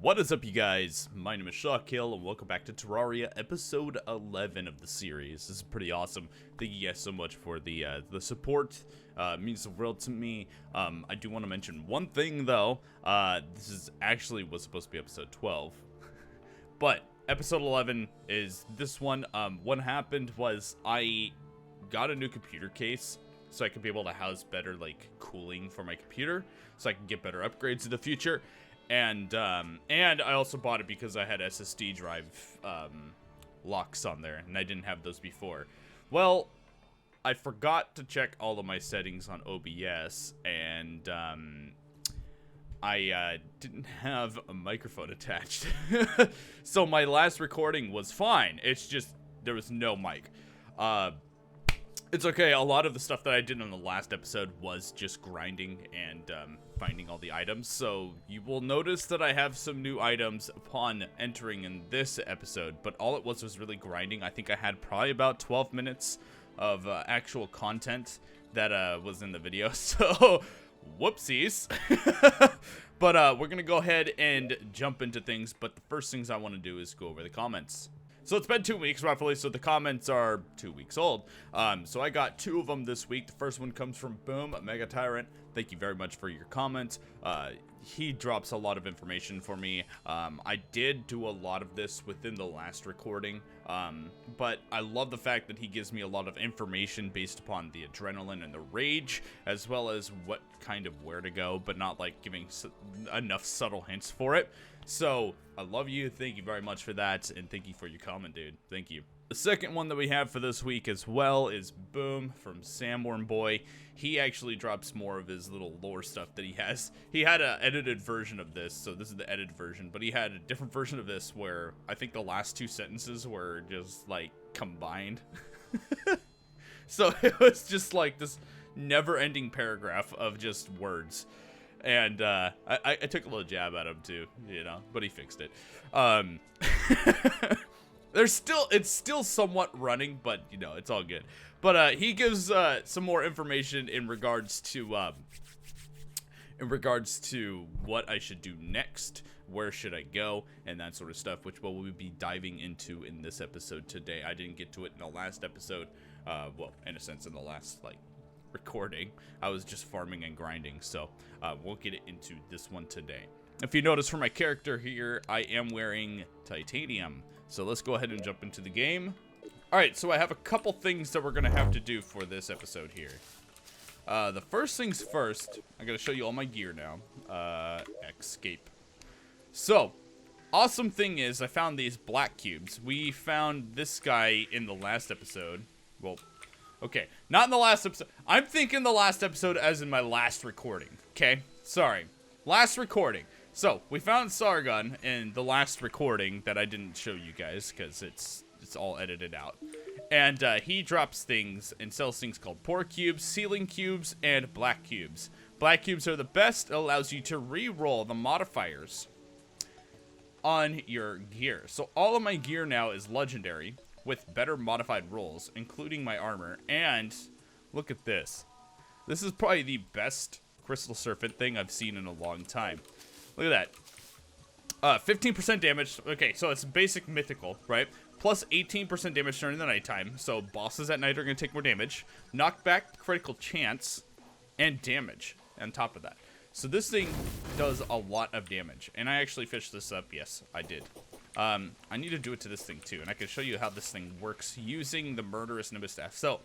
What is up, you guys? My name is ShawKill, and welcome back to Terraria, episode 11 of the series. This is pretty awesome. Thank you guys so much for the support. It means the world to me. I do want to mention one thing, though. This was supposed to be episode 12. But episode 11 is this one. What happened was I got a new computer case, so I could be able to house better, like, cooling for my computer, so I can get better upgrades in the future. And I also bought it because I had SSD drive locks on there, and I didn't have those before. Well, I forgot to check all of my settings on OBS, and I didn't have a microphone attached. So my last recording was fine. It's just there was no mic. It's okay. A lot of the stuff that I did in the last episode was just grinding and finding all the items. So you will notice that I have some new items upon entering in this episode. But all it was really grinding. I think I had probably about 12 minutes of actual content that was in the video. So whoopsies. But we're going to go ahead and jump into things. But the first things I want to do is go over the comments. So it's been 2 weeks roughly, so the comments are 2 weeks old. So I got 2 of them this week. The first one comes from Boom, Mega Tyrant. Thank you very much for your comment. He drops a lot of information for me. I did do a lot of this within the last recording, but I love the fact that he gives me a lot of information based upon the adrenaline and the rage, as well as what kind of where to go, but not like giving enough subtle hints for it. So I love you. Thank you very much for that, and thank you for your comment, dude. Thank you. The second one that we have for this week as well is Boom from Samworm Boy. He actually drops more of his little lore stuff that he has. He had an edited version of this, so this is the edited version, but he had a different version of this where I think the last 2 sentences were just like combined. So it was just like this never-ending paragraph of just words. And I took a little jab at him too, you know, but he fixed it. It's still somewhat running, but you know, it's all good. But he gives some more information in regards to what I should do next, where should I go, and that sort of stuff, which we'll be diving into in this episode today. I didn't get to it in the last episode, well, in a sense, in the last recording. I was just farming and grinding, so we'll get it into this one today. If you notice from my character here, I am wearing titanium. So let's go ahead and jump into the game. Alright, so I have a couple things that we're going to have to do for this episode here. The first things first, I'm going to show you all my gear now. Escape. So, awesome thing is I found these black cubes. We found this guy in the last episode. Well, okay, not in the last episode. I'm thinking the last episode as in my last recording, okay? Sorry. Last recording. So, we found Sargon in the last recording that I didn't show you guys because it's all edited out. And he drops things and sells things called poor cubes, ceiling cubes, and black cubes. Black cubes are the best. It allows you to re-roll the modifiers on your gear. So, all of my gear now is legendary with better modified rolls, including my armor. And look at this. This is probably the best Crystal Serpent thing I've seen in a long time. Look at that. 15% damage. Okay, so it's basic mythical, right? Plus 18% damage during the nighttime. So bosses at night are going to take more damage. Knockback, critical chance, and damage on top of that. So this thing does a lot of damage. And I actually fished this up. Yes, I did. I need to do it to this thing too. And I can show you how this thing works using the Murderous Nimbus Staff. So,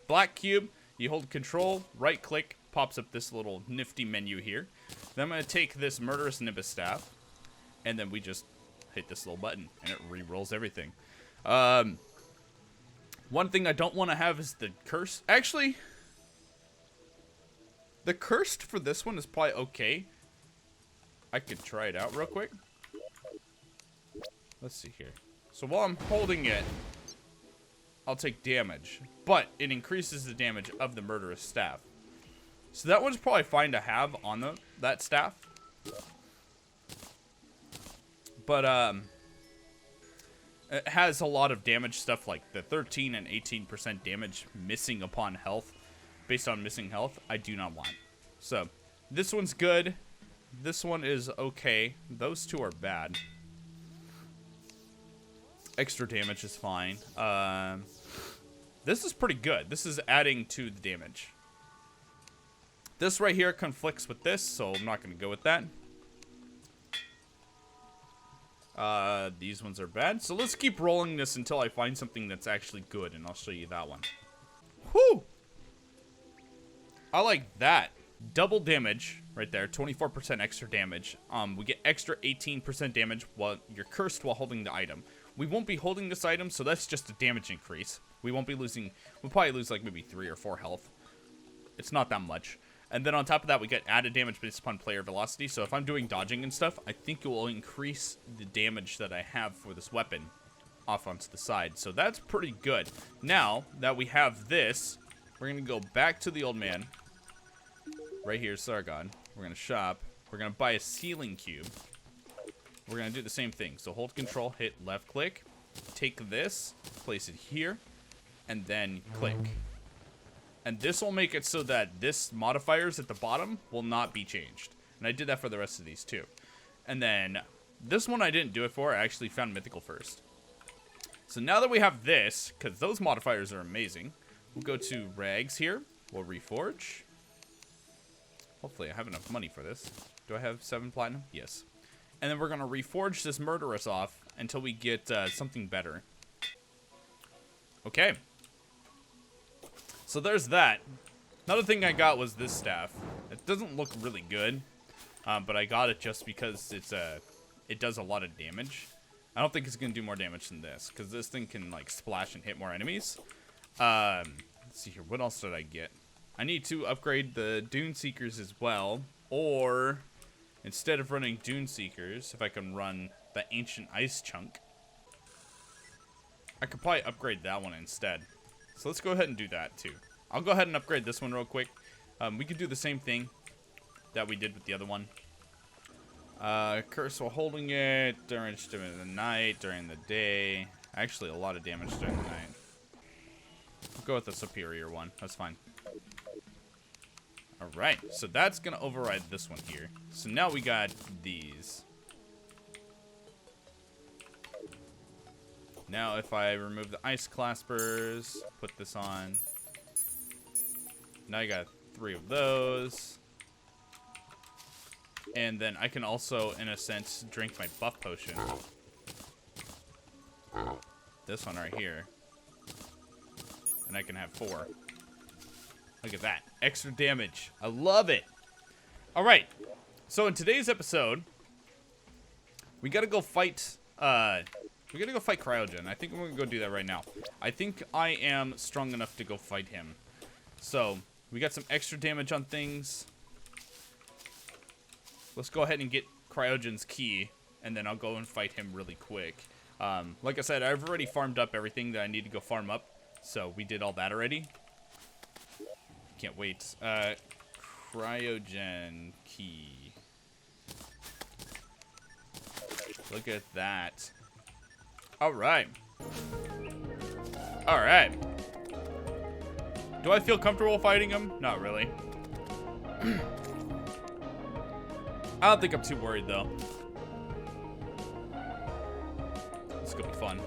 black cube, you hold control, right click, pops up this little nifty menu here. Then I'm going to take this Murderous Nimbus Staff, and then we just hit this little button, and it re-rolls everything. One thing I don't want to have is the curse. Actually, the cursed for this one is probably okay. I could try it out real quick. Let's see here. So while I'm holding it, I'll take damage, but it increases the damage of the Murderous Staff. So that one's probably fine to have on that staff. But it has a lot of damage stuff like the 13 and 18% damage missing upon health, based on missing health, I do not want. So this one's good. This one is okay. Those two are bad. Extra damage is fine. This is pretty good. This is adding to the damage. This right here conflicts with this, so I'm not going to go with that. These ones are bad. So let's keep rolling this until I find something that's actually good, and I'll show you that one. Whew! I like that. Double damage right there, 24% extra damage. We get extra 18% damage while you're cursed while holding the item. We won't be holding this item, so that's just a damage increase. We won't be losing, we'll probably lose like maybe 3 or 4 health. It's not that much. And then on top of that, we get added damage based upon player velocity. So if I'm doing dodging and stuff, I think it will increase the damage that I have for this weapon off onto the side. So that's pretty good. Now that we have this, we're going to go back to the old man. Right here, Sargon. We're going to shop. We're going to buy a ceiling cube. We're going to do the same thing. So hold control, hit left click, take this, place it here, and then click. And this will make it so that this modifiers at the bottom will not be changed. And I did that for the rest of these too. And then this one I didn't do it for. I actually found mythical first. So now that we have this, because those modifiers are amazing, we'll go to rags here. We'll reforge. Hopefully I have enough money for this. Do I have 7 platinum? Yes. And then we're going to reforge this murderess off until we get something better. Okay. So there's that. Another thing I got was this staff. It doesn't look really good, but I got it just because it does a lot of damage. I don't think it's going to do more damage than this, because this thing can like splash and hit more enemies. Let's see here. What else did I get? I need to upgrade the Dune Seekers as well, or instead of running Dune Seekers, if I can run the Ancient Ice Chunk, I could probably upgrade that one instead. So let's go ahead and do that too. I'll go ahead and upgrade this one real quick. We could do the same thing that we did with the other one. Curse while holding it, damage during the night, during the day. Actually, a lot of damage during the night. We'll go with the superior one. That's fine. Alright, so that's going to override this one here. So now we got these. Now if I remove the ice claspers, put this on. Now I got 3 of those. And then I can also, in a sense, drink my buff potion. This one right here. And I can have 4. Look at that. Extra damage. I love it. Alright. So in today's episode, we gotta go fight, Cryogen. I think we're gonna go do that right now. I think I am strong enough to go fight him. So, we got some extra damage on things. Let's go ahead and get Cryogen's key, and then I'll go and fight him really quick. Like I said, I've already farmed up everything that I need to go farm up. So, we did all that already. Can't wait. Cryogen key. Look at that. Alright. Alright. Do I feel comfortable fighting him? Not really. I don't think I'm too worried, though. This is gonna be fun.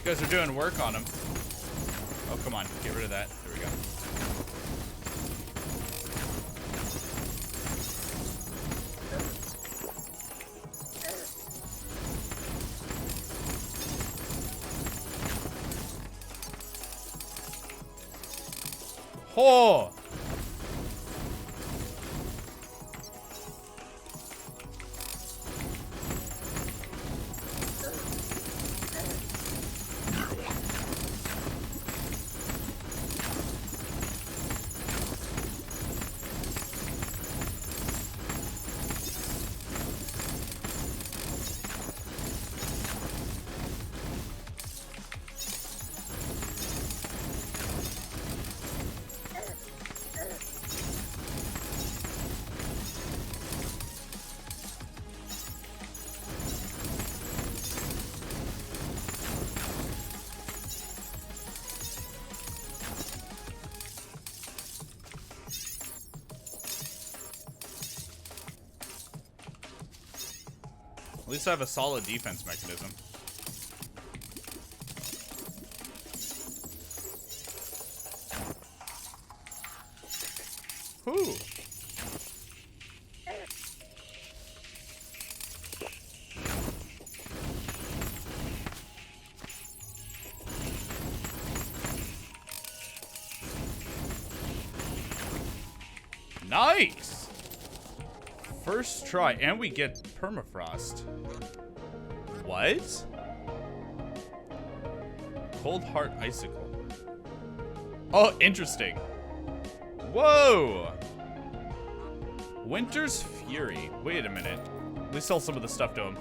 You guys are doing work on him. Oh, come on. Get rid of that. There we go. Oh! At least I have a solid defense mechanism. Whew. Nice! First try, and we get permafrost. What? Cold Heart Icicle. Oh, interesting. Whoa! Winter's Fury. Wait a minute. Let me sell some of the stuff to him.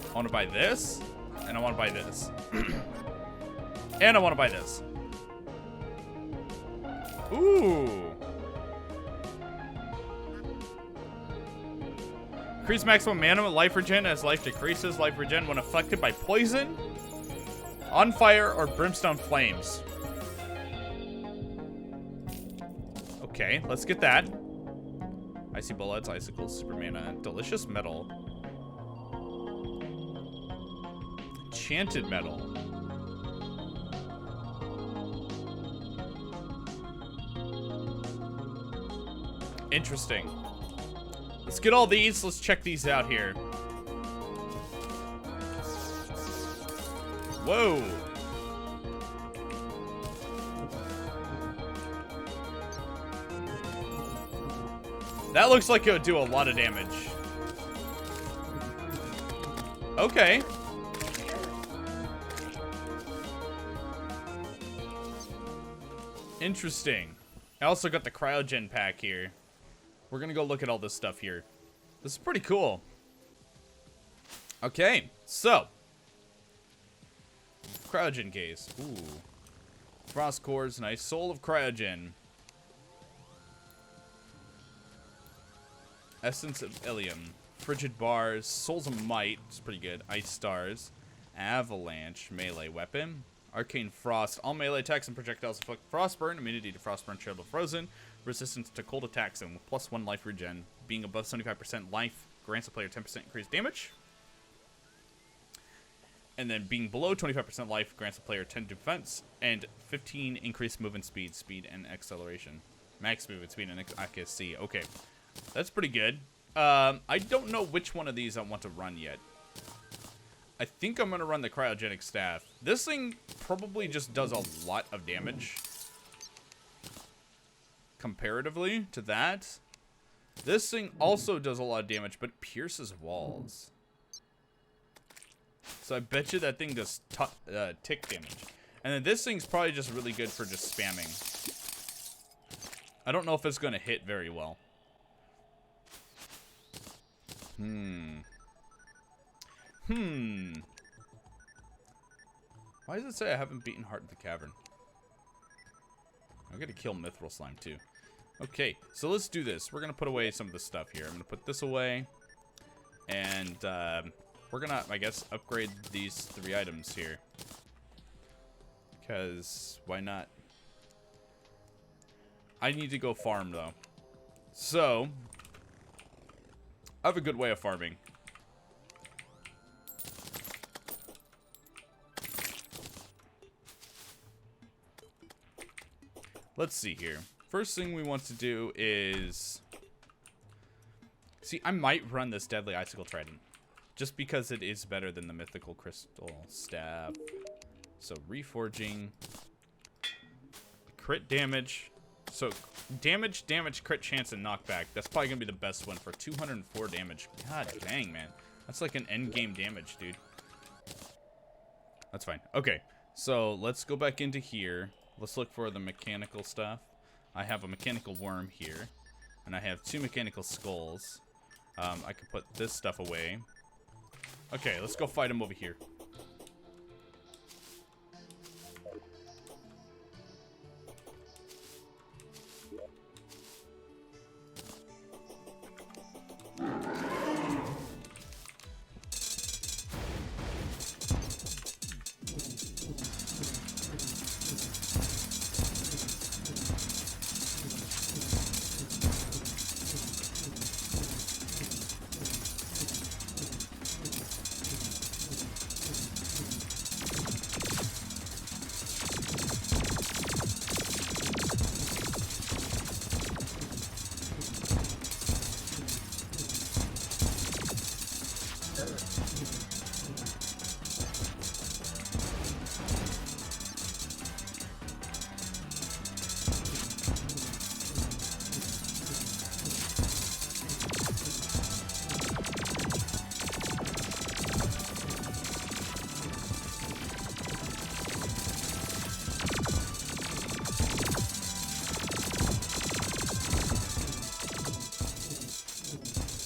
I want to buy this, and I want to buy this. And I want to buy this. Ooh. Increase maximum mana life regen as life decreases. Life regen when affected by poison, on fire, or brimstone flames. Okay, let's get that. Icy bullets, icicles, super mana, delicious metal. Enchanted metal. Interesting. Let's get all these. Let's check these out here. Whoa. That looks like it would do a lot of damage. Okay. Interesting. I also got the cryogen pack here. We're gonna go look at all this stuff here. This is pretty cool. Okay, so. Cryogen case. Ooh. Frost cores, nice. Soul of cryogen. Essence of Ilium. Frigid bars. Souls of might. It's pretty good. Ice stars. Avalanche. Melee weapon. Arcane frost. All melee attacks and projectiles inflict frostburn. Immunity to frostburn. Shield frozen. Resistance to cold attacks and +1 life regen. Being above 75% life grants the player 10% increased damage. And then being below 25% life grants the player 10 defense and 15 increased movement speed, and acceleration. Max movement speed and accuracy. Okay, that's pretty good. I don't know which one of these I want to run yet. I think I'm going to run the cryogenic staff. This thing probably just does a lot of damage. Comparatively to that. This thing also does a lot of damage, but pierces walls. So I bet you that thing does tick damage. And then this thing's probably just really good for just spamming. I don't know if it's going to hit very well. Why does it say I haven't beaten Heart of the Cavern? I'm going to kill Mithril Slime too. Okay, so let's do this. We're going to put away some of the stuff here. I'm going to put this away. And we're going to, I guess, upgrade these 3 items here. Because why not? I need to go farm though. So, I have a good way of farming. Let's see here. First thing we want to do is... See, I might run this Deadly Icicle Trident. just because it is better than the mythical crystal staff. So reforging, crit damage. So damage, crit chance, and knockback. That's probably gonna be the best one for 204 damage. God dang, man, that's like an end game damage, dude. That's fine. Okay, so let's go back into here. Let's look for the mechanical stuff. I have a mechanical worm here, and I have 2 mechanical skulls. I can put this stuff away. Okay, let's go fight him over here.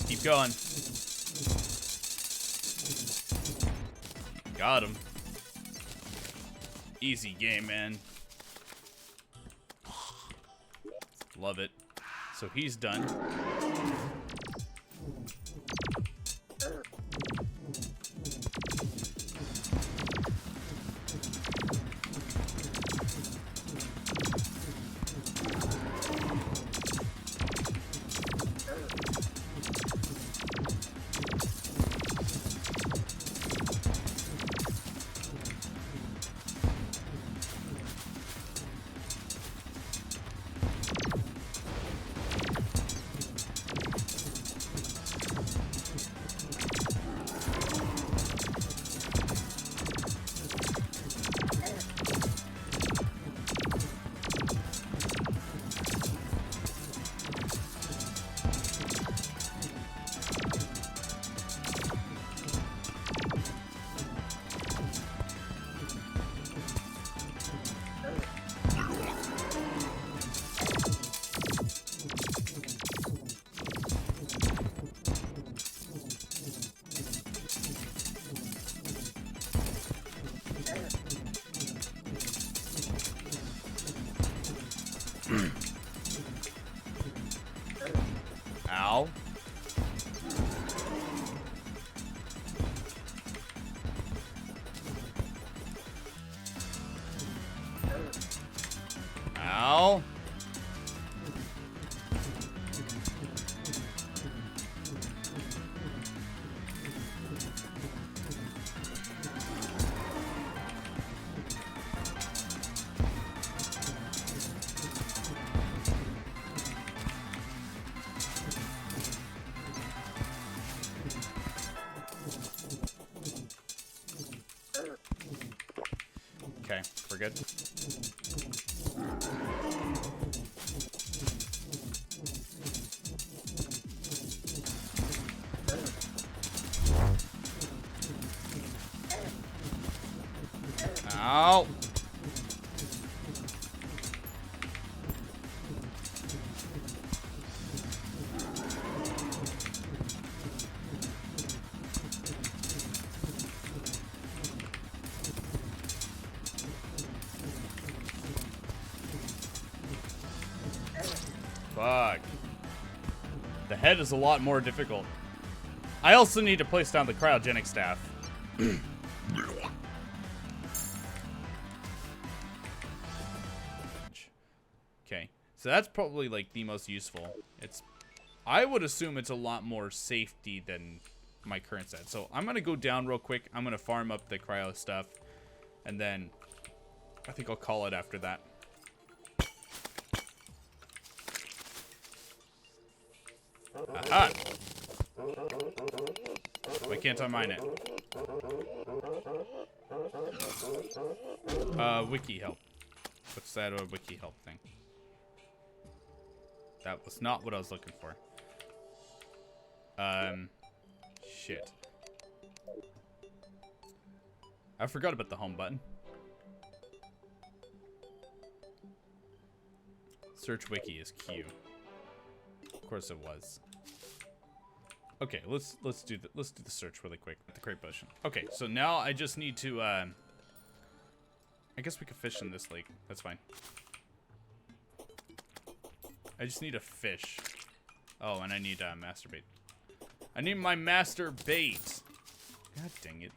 Keep going. Got him. Easy game, man. Love it. So he's done. Ow. Ow. Okay, we're good. Ow. Fuck. The head is a lot more difficult. I also need to place down the cryogenic staff. Okay, so that's probably like the most useful. I would assume it's a lot more safety than my current set. So I'm gonna go down real quick. I'm gonna farm up the cryo stuff, and then I think I'll call it after that. Aha! If I can't I mine it? Wiki help. What's that wiki help thing? That was not what I was looking for. Shit. I forgot about the home button. Search wiki is Q. Of course it was. Okay, let's do the search really quick with the crate potion. Okay, so now I just need to I guess we could fish in this lake. That's fine. I just need a fish. Oh, and I need master bait. I need my master bait. God dang it.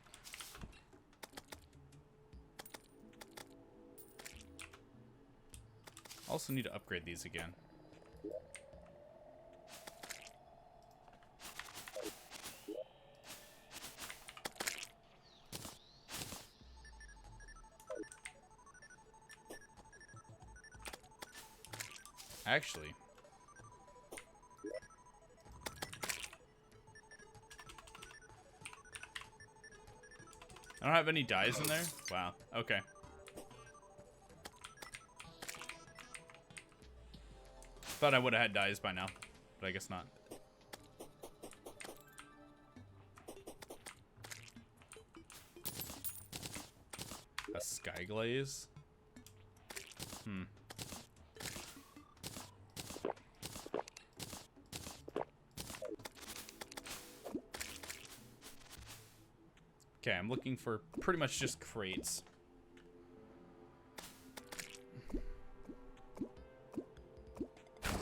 Also need to upgrade these again. Actually, I don't have any dyes in there? Wow, okay. Thought I would have had dyes by now, but I guess not. A sky glaze? Okay, I'm looking for pretty much just crates.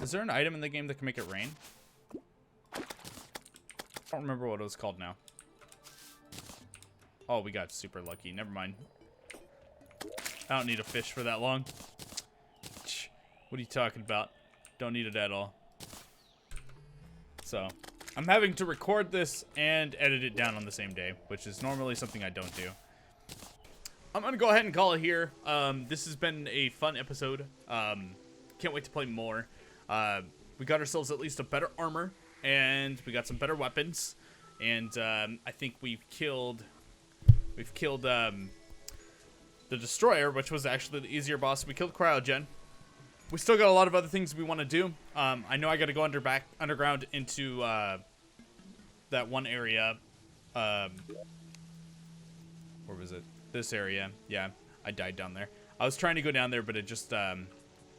Is there an item in the game that can make it rain? I don't remember what it was called now. Oh, we got super lucky. Never mind. I don't need a fish for that long. What are you talking about? Don't need it at all. So, I'm having to record this and edit it down on the same day, which is normally something I don't do. I'm going to go ahead and call it here. This has been a fun episode. Can't wait to play more. We got ourselves at least a better armor, and we got some better weapons, and I think we've killed the destroyer, which was actually the easier boss. We killed Cryogen. We still got a lot of other things we want to do. I know I got to go underground into that one area. Where was it? This area. Yeah, I died down there. I was trying to go down there, but it just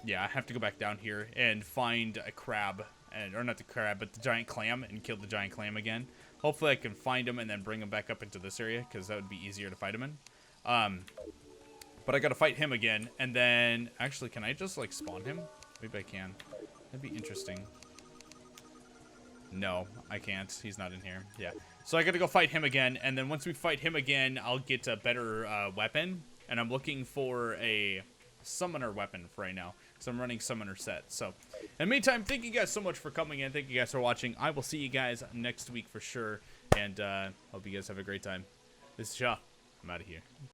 yeah, I have to go back down here and find a crab, or not the crab, but the giant clam, and kill the giant clam again. Hopefully I can find him and then bring him back up into this area, because that would be easier to fight him in. But I gotta fight him again, and then, actually, can I just, like, spawn him? Maybe I can. That'd be interesting. No, I can't. He's not in here. Yeah. So I gotta go fight him again, and then once we fight him again, I'll get a better weapon, and I'm looking for a summoner weapon for right now, so I'm running summoner set. So in the meantime, thank you guys so much for coming in. Thank you guys for watching. I will see you guys next week for sure, and hope you guys have a great time. This is Shaw. I'm out of here.